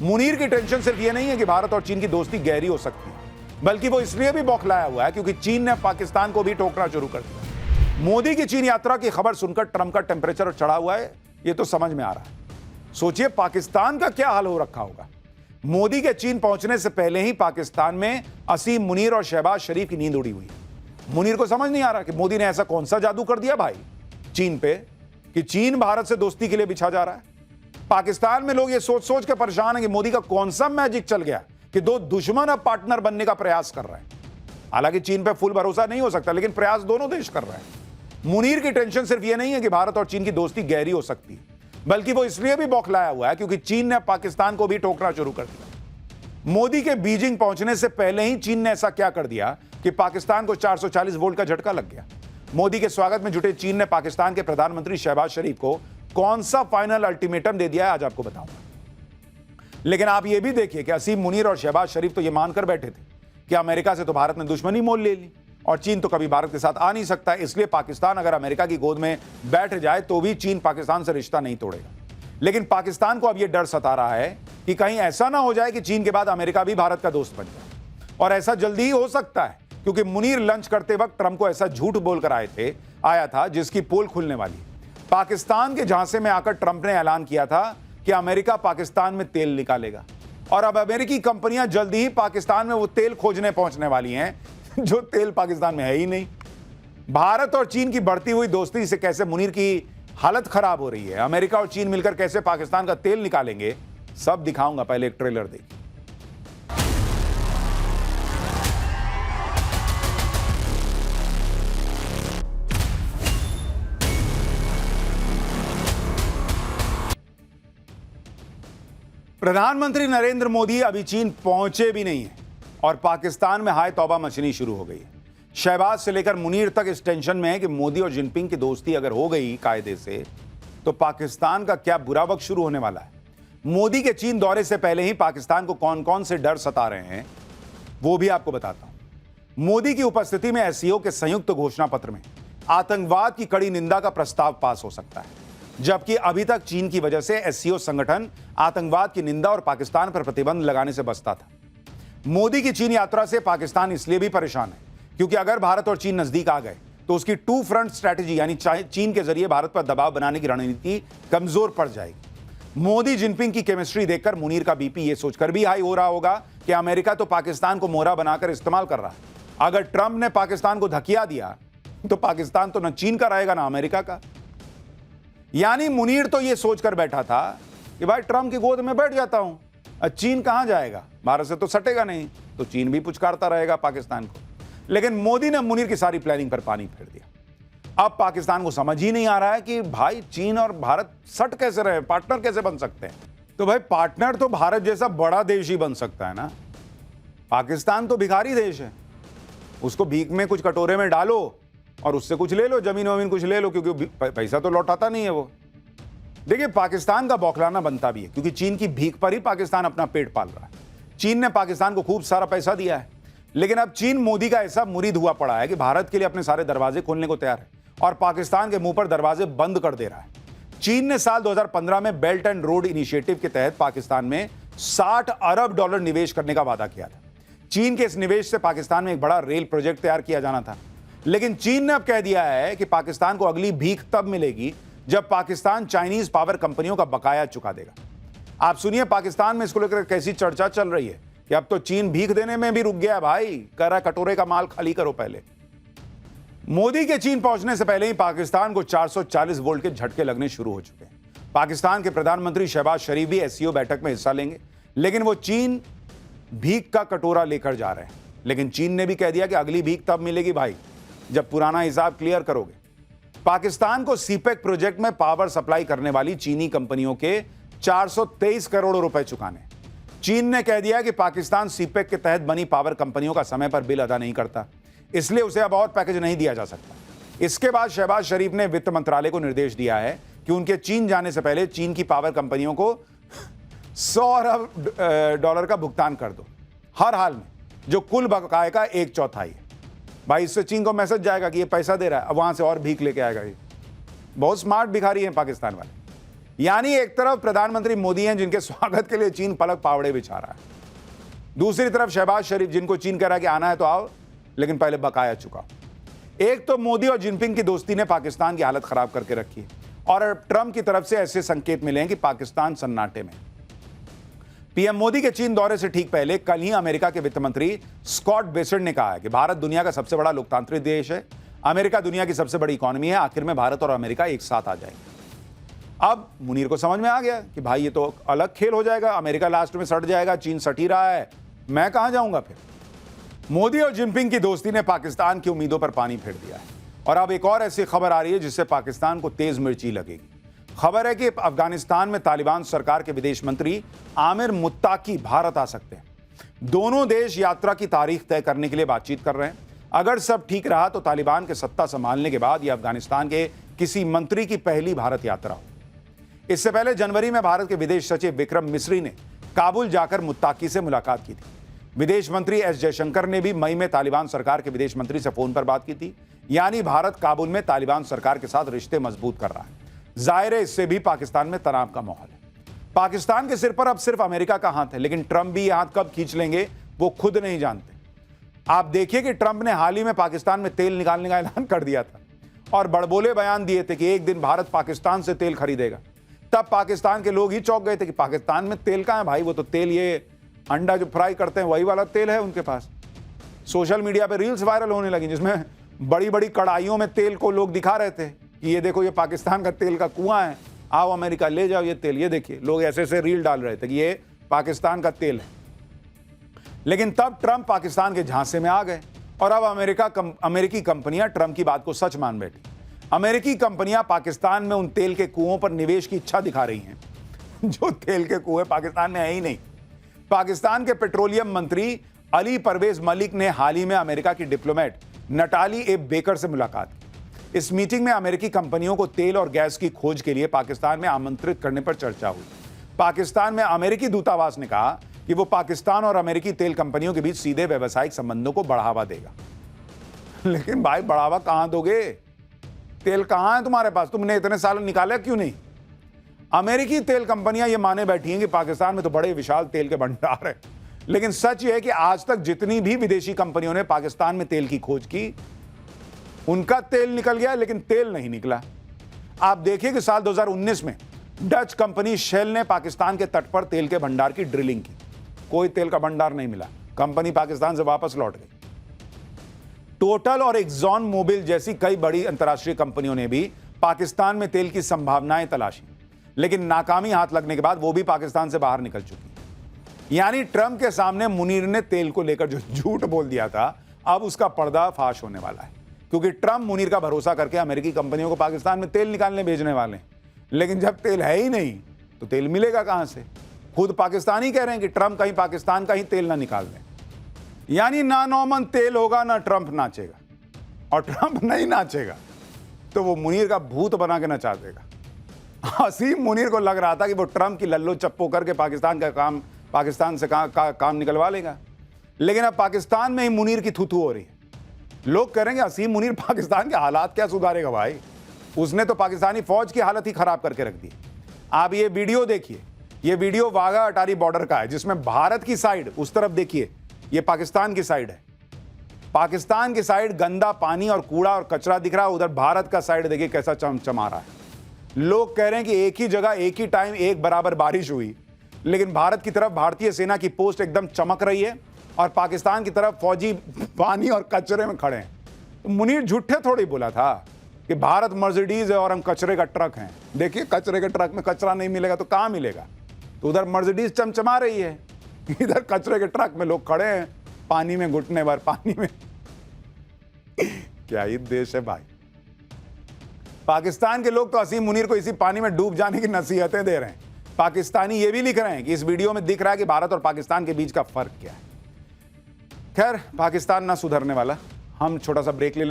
मुनीर की टेंशन सिर्फ ये नहीं है कि भारत और चीन की दोस्ती गहरी हो सकती है, बल्कि वो इसलिए भी बौखलाया हुआ है क्योंकि चीन ने पाकिस्तान को भी टोकना शुरू कर दिया। मोदी की चीन यात्रा की खबर सुनकर ट्रंप का टेम्परेचर चढ़ा हुआ है, ये तो समझ में आ रहा है। सोचिए पाकिस्तान का क्या हाल हो रखा होगा। मोदी के चीन पहुंचने से पहले ही पाकिस्तान में असीम मुनीर और शहबाज शरीफ की नींद उड़ी हुई है। मुनीर को समझ नहीं आ रहा कि मोदी ने ऐसा कौन सा जादू कर दिया भाई चीन पे कि चीन भारत से दोस्ती के लिए बिछा जा रहा है। पाकिस्तान में लोग ये सोच सोच के परेशान हैं कि मोदी का कौन सा मैजिक चल गया कि दो दुश्मन अब पार्टनर बनने का प्रयास कर रहे हैं। हालांकि चीन पे फुल भरोसा नहीं हो सकता, लेकिन प्रयास दोनों देश कर रहे हैं। मुनीर की टेंशन सिर्फ ये नहीं है कि भारत और चीन की दोस्ती गहरी हो सकती है, बल्कि वो इसलिए भी बौखलाया हुआ है क्योंकि चीन ने पाकिस्तान को भी टोकना शुरू कर दिया। मोदी के बीजिंग पहुंचने से पहले ही चीन ने ऐसा क्या कर दिया कि पाकिस्तान को 440 वोल्ट का झटका लग गया। मोदी के स्वागत में जुटे चीन ने पाकिस्तान के प्रधानमंत्री शहबाज शरीफ को कौन सा फाइनल अल्टीमेटम दे दिया है, आज आपको बताऊंगा। लेकिन आप यह भी देखिए कि असीम मुनीर और शहबाज शरीफ तो यह मानकर बैठे थे कि अमेरिका से तो भारत ने दुश्मनी मोल ले ली और चीन तो कभी भारत के साथ आ नहीं सकता, इसलिए पाकिस्तान अगर अमेरिका की गोद में बैठ जाए तो भी चीन पाकिस्तान से रिश्ता नहीं तोड़ेगा। लेकिन पाकिस्तान को अब यह डर सता रहा है कि कहीं ऐसा ना हो जाए कि चीन के बाद अमेरिका भी भारत का दोस्त बन जाए, और ऐसा जल्दी ही हो सकता है क्योंकि मुनीर लंच करते वक्त ट्रंप को ऐसा झूठ बोलकर आया था जिसकी पोल खुलने वाली। पाकिस्तान के झांसे में आकर ट्रंप ने ऐलान किया था कि अमेरिका पाकिस्तान में तेल निकालेगा और अब अमेरिकी कंपनियां जल्दी ही पाकिस्तान में वो तेल खोजने पहुंचने वाली हैं जो तेल पाकिस्तान में है ही नहीं। भारत और चीन की बढ़ती हुई दोस्ती से कैसे मुनीर की हालत खराब हो रही है, अमेरिका और चीन मिलकर कैसे पाकिस्तान का तेल निकालेंगे, सब दिखाऊंगा। पहले एक ट्रेलर देखिए। प्रधानमंत्री नरेंद्र मोदी अभी चीन पहुंचे भी नहीं है और पाकिस्तान में हाय तौबा मचनी शुरू हो गई है। शहबाज से लेकर मुनीर तक इस टेंशन में है कि मोदी और जिनपिंग की दोस्ती अगर हो गई कायदे से तो पाकिस्तान का क्या बुरा वक्त शुरू होने वाला है। मोदी के चीन दौरे से पहले ही पाकिस्तान को कौन कौन से डर सता रहे हैं वो भी आपको बताता हूं। मोदी की उपस्थिति में एससीओ के संयुक्त घोषणा पत्र में आतंकवाद की कड़ी निंदा का प्रस्ताव पास हो सकता है, जबकि अभी तक चीन की वजह से एससीओ संगठन आतंकवाद की निंदा और पाकिस्तान पर प्रतिबंध लगाने से बचता था। मोदी की चीन यात्रा से पाकिस्तान इसलिए भी परेशान है क्योंकि अगर भारत और चीन नजदीक आ गए तो उसकी टू फ्रंट स्ट्रैटेजी यानी चीन के जरिए भारत पर दबाव बनाने की रणनीति कमजोर पड़ जाएगी। मोदी जिनपिंग की केमिस्ट्री देखकर मुनीर का बीपी ये सोचकर भी हाई हो रहा होगा कि अमेरिका तो पाकिस्तान को मोहरा बनाकर इस्तेमाल कर रहा है। अगर ट्रंप ने पाकिस्तान को धकिया दिया तो पाकिस्तान तो न चीन का रहेगा ना अमेरिका का। यानी मुनीर तो यह सोचकर बैठा था कि भाई ट्रंप की गोद में बैठ जाता हूं, चीन कहां जाएगा, भारत से तो सटेगा नहीं, तो चीन भी पुचकारता रहेगा पाकिस्तान को। लेकिन मोदी ने मुनीर की सारी प्लानिंग पर पानी फेर दिया। अब पाकिस्तान को समझ ही नहीं आ रहा है कि भाई चीन और भारत सट कैसे रहे, पार्टनर कैसे बन सकते हैं। तो भाई पार्टनर तो भारत जैसा बड़ा देश ही बन सकता है ना। पाकिस्तान तो भिखारी देश है, उसको भीख में कुछ कटोरे में डालो और उससे कुछ ले लो, जमीन वमीन कुछ ले लो, क्योंकि पैसा तो लौटाता नहीं है वो। देखिए पाकिस्तान का बौखलाना बनता भी है क्योंकि चीन की भीख पर ही पाकिस्तान अपना पेट पाल रहा है। चीन ने पाकिस्तान को खूब सारा पैसा दिया है, लेकिन अब चीन मोदी का ऐसा मुरीद हुआ पड़ा है कि भारत के लिए अपने सारे दरवाजे खोलने को तैयार है और पाकिस्तान के मुंह पर दरवाजे बंद कर दे रहा है। चीन ने साल 2015 में बेल्ट एंड रोड इनिशिएटिव के तहत पाकिस्तान में $60 अरब निवेश करने का वादा किया था। चीन के इस निवेश से पाकिस्तान में एक बड़ा रेल प्रोजेक्ट तैयार किया जाना था, लेकिन चीन ने अब कह दिया है कि पाकिस्तान को अगली भीख तब मिलेगी जब पाकिस्तान चाइनीज पावर कंपनियों का बकाया चुका देगा। आप सुनिए पाकिस्तान में इसको लेकर कैसी चर्चा चल रही है कि अब तो चीन भीख देने में भी रुक गया भाई, कह रहा कटोरे का माल खाली करो पहले। मोदी के चीन पहुंचने से पहले ही पाकिस्तान को 440 वोल्ट के झटके लगने शुरू हो चुके हैं। पाकिस्तान के प्रधानमंत्री शहबाज शरीफ भी एससीओ बैठक में हिस्सा लेंगे, लेकिन वो चीन भीख का कटोरा लेकर जा रहे हैं। लेकिन चीन ने भी कह दिया कि अगली भीख तब मिलेगी भाई जब पुराना हिसाब क्लियर करोगे। पाकिस्तान को सीपेक प्रोजेक्ट में पावर सप्लाई करने वाली चीनी कंपनियों के 423 करोड़ रुपए चुकाने। चीन ने कह दिया कि पाकिस्तान सीपेक के तहत बनी पावर कंपनियों का समय पर बिल अदा नहीं करता, इसलिए उसे अब और पैकेज नहीं दिया जा सकता। इसके बाद शहबाज शरीफ ने वित्त मंत्रालय को निर्देश दिया है कि उनके चीन जाने से पहले चीन की पावर कंपनियों को $100 अरब का भुगतान कर दो हर हाल में, जो कुल बकाये का 1/4 है। भाई इससे चीन को मैसेज जाएगा कि ये पैसा दे रहा है, अब वहां से और भीख लेके आएगा। ये बहुत स्मार्ट भिखारी हैं पाकिस्तान वाले। यानी एक तरफ प्रधानमंत्री मोदी हैं जिनके स्वागत के लिए चीन पलक पावड़े बिछा रहा है, दूसरी तरफ शहबाज शरीफ जिनको चीन कह रहा है कि आना है तो आओ लेकिन पहले बकाया चुकाओ। एक तो मोदी और जिनपिंग की दोस्ती ने पाकिस्तान की हालत खराब करके रखी है और ट्रंप की तरफ से ऐसे संकेत मिले हैं कि पाकिस्तान सन्नाटे में। पीएम मोदी के चीन दौरे से ठीक पहले कल ही अमेरिका के वित्त मंत्री स्कॉट बेसेंट ने कहा है कि भारत दुनिया का सबसे बड़ा लोकतांत्रिक देश है, अमेरिका दुनिया की सबसे बड़ी इकोनॉमी है, आखिर में भारत और अमेरिका एक साथ आ जाएंगे। अब मुनीर को समझ में आ गया कि भाई ये तो अलग खेल हो जाएगा, अमेरिका लास्ट में सट जाएगा, चीन सट ही रहा है, मैं कहां जाऊंगा फिर। मोदी और जिनपिंग की दोस्ती ने पाकिस्तान की उम्मीदों पर पानी फेर दिया है और अब एक और ऐसी खबर आ रही है जिससे पाकिस्तान को तेज मिर्ची लगेगी। खबर है कि अफगानिस्तान में तालिबान सरकार के विदेश मंत्री आमिर मुत्ताकी भारत आ सकते हैं। दोनों देश यात्रा की तारीख तय करने के लिए बातचीत कर रहे हैं। अगर सब ठीक रहा तो तालिबान के सत्ता संभालने के बाद यह अफगानिस्तान के किसी मंत्री की पहली भारत यात्रा हो। इससे पहले जनवरी में भारत के विदेश सचिव विक्रम मिस्री ने काबुल जाकर मुत्ताकी से मुलाकात की थी। विदेश मंत्री एस जयशंकर ने भी मई में तालिबान सरकार के विदेश मंत्री से फोन पर बात की थी। यानी भारत काबुल में तालिबान सरकार के साथ रिश्ते मजबूत कर रहा है। जाहिर है इससे भी पाकिस्तान में तनाव का माहौल है। पाकिस्तान के सिर पर अब सिर्फ अमेरिका का हाथ है, लेकिन ट्रंप भी यह हाथ कब खींच लेंगे वो खुद नहीं जानते। आप देखिए कि ट्रंप ने हाल ही में पाकिस्तान में तेल निकालने का ऐलान कर दिया था और बड़बोले बयान दिए थे कि एक दिन भारत पाकिस्तान से तेल खरीदेगा। तब पाकिस्तान के लोग ही चौंक गए थे कि पाकिस्तान में तेल कहां है भाई, वो तो तेल ये अंडा जो फ्राई करते हैं वही वाला तेल है उनके पास। सोशल मीडिया पे रील्स वायरल होने लगी जिसमें बड़ी बड़ी कढ़ाइयों में तेल को लोग दिखा रहे थे कि ये देखो ये पाकिस्तान का तेल का कुआं है, आओ अमेरिका ले जाओ ये तेल, ये देखिए। लोग ऐसे ऐसे रील डाल रहे थे कि ये पाकिस्तान का तेल है। लेकिन तब ट्रंप पाकिस्तान के झांसे में आ गए और अब अमेरिकी कंपनियां ट्रंप की बात को सच मान बैठी। अमेरिकी कंपनियां पाकिस्तान में उन तेल के कुओं पर निवेश की इच्छा दिखा रही हैं जो तेल के कुएं पाकिस्तान में है ही नहीं। पाकिस्तान के पेट्रोलियम मंत्री अली परवेज मलिक ने हाल ही में अमेरिका की डिप्लोमेट नटाली ए बेकर से मुलाकात की। इस मीटिंग में अमेरिकी कंपनियों को तेल और गैस की खोज के लिए पाकिस्तान में आमंत्रित करने पर चर्चा हुई। पाकिस्तान में अमेरिकी दूतावास ने कहा कि वो पाकिस्तान और अमेरिकी तेल कंपनियों के बीच सीधे व्यावसायिक संबंधों को बढ़ावा देगा। लेकिन भाई बढ़ावा कहां दोगे? तेल कहां है तुम्हारे पास? तुमने इतने साल निकाला क्यों नहीं? अमेरिकी तेल कंपनियां ये माने बैठी हैं कि पाकिस्तान में तो बड़े विशाल तेल के भंडार है, लेकिन सच ये है कि आज तक जितनी भी विदेशी कंपनियों ने पाकिस्तान में तेल की खोज की उनका तेल निकल गया लेकिन तेल नहीं निकला। आप देखिए कि साल 2019 में डच कंपनी शेल ने पाकिस्तान के तट पर तेल के भंडार की ड्रिलिंग की, कोई तेल का भंडार नहीं मिला, कंपनी पाकिस्तान से वापस लौट गई। टोटल और एक्सॉन मोबिल जैसी कई बड़ी अंतर्राष्ट्रीय कंपनियों ने भी पाकिस्तान में तेल की संभावनाएं तलाशी, लेकिन नाकामी हाथ लगने के बाद वो भी पाकिस्तान से बाहर निकल चुकी। यानी ट्रंप के सामने मुनीर ने तेल को लेकर जो झूठ बोल दिया था अब उसका पर्दाफाश होने वाला है, क्योंकि ट्रंप मुनीर का भरोसा करके अमेरिकी कंपनियों को पाकिस्तान में तेल निकालने भेजने वाले हैं। लेकिन जब तेल है ही नहीं तो तेल मिलेगा कहां से? खुद पाकिस्तानी कह रहे हैं कि ट्रंप कहीं पाकिस्तान का ही तेल ना निकाल दें। यानी ना नॉर्मन तेल होगा ना ट्रंप नाचेगा, और ट्रंप नहीं नाचेगा तो वो मुनीर का भूत बना के नचा देगा। हसीम मुनीर को लग रहा था कि वो ट्रंप की लल्लो चप्पो करके पाकिस्तान से काम निकलवा लेगा, लेकिन अब पाकिस्तान में ही मुनीर की थूथू हो रही है। लोग कह रहे हैं कि हसीम मुनीर पाकिस्तान के हालात क्या सुधारेगा भाई, उसने तो पाकिस्तानी फौज की हालत ही खराब करके रख दी। आप ये वीडियो देखिए, ये वीडियो वाघा अटारी बॉर्डर का है जिसमें भारत की साइड उस तरफ देखिए, ये पाकिस्तान की साइड है। पाकिस्तान की साइड गंदा पानी और कूड़ा और कचरा दिख रहा है, उधर भारत का साइड देखिए कैसा चमचमा रहा है। लोग कह रहे हैं कि एक ही जगह एक ही टाइम एक बराबर बारिश हुई, लेकिन भारत की तरफ भारतीय सेना की पोस्ट एकदम चमक रही है और पाकिस्तान की तरफ फौजी पानी और कचरे में खड़े हैं। तो मुनीर झूठे थोड़ी बोला था कि भारत मर्सिडीज है और हम कचरे का ट्रक हैं। देखिए कचरे के ट्रक में कचरा नहीं मिलेगा तो कहां मिलेगा? तो उधर मर्सिडीज चमचमा रही है, इधर कचरे के ट्रक में लोग खड़े हैं पानी में, घुटने भर पानी में। क्या ही देश है भाई। पाकिस्तान के लोग तो हसीम मुनीर को इसी पानी में डूब जाने की नसीहतें दे रहे हैं। पाकिस्तानी ये भी लिख रहे हैं कि इस वीडियो में दिख रहा है कि भारत और पाकिस्तान के बीच का फर्क क्या है। खैर पाकिस्तान ना सुधरने वाला। हम छोटा सा ब्रेक ले लेते हैं।